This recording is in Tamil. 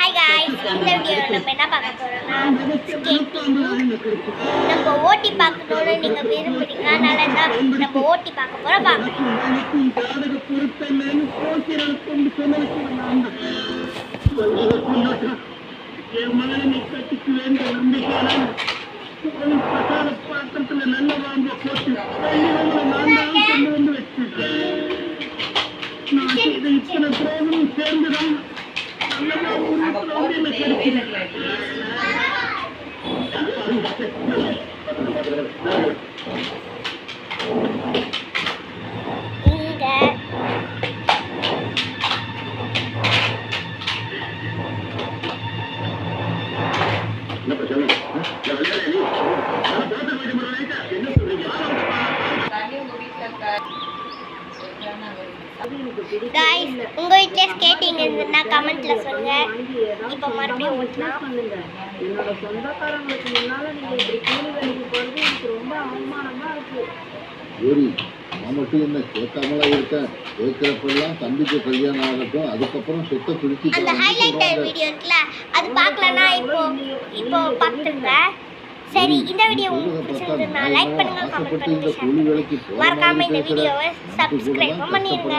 ஹாய் காய்ஸ், இந்த வீடியோவில் நம்ம என்ன பார்க்க போகிறோம்னா ஸ்கேட்டிங். நம்ம ஓட்டி பார்க்கணுன்னு நீங்கள் விரும்புறீங்க, அதனால தான் நம்ம ஓட்டி பார்க்க போகிறோம். காய்ஸ், உங்க வீட்ல ஸ்கேட்டிங் இருந்ததுன்னா கமெண்ட்ல சொல்லுங்க. இப்போ மறுபடியும் ஓட்டலாம். என்னோட சொந்தக்காரங்களுக்கு முன்னால நீங்க இப்படி கூலி வேலைக்கு போறது எனக்கு ரொம்ப அவமானமா இருக்கு. நான் மட்டும் என்ன கேட்காமலா இருக்கேன். கேட்கிறப்பெல்லாம் தம்பிக்கு கல்யாணம் ஆகட்டும், அதுக்கப்புறம் சொத்தை பிடிச்சி அந்த ஹைலைட்டர் வீடியோ இருக்குல்ல, அது பார்க்கலன்னா இப்போ பார்த்துங்க. சரி, இந்த வீடியோ உங்களுக்கு பிடிச்சிருந்ததுன்னா லைக் பண்ணுங்க, கமெண்ட் பண்ணுங்க, ஷேர் பண்ணுங்க. மறக்காம இந்த வீடியோவை சப்ஸ்கிரைப் பண்ணிருங்க.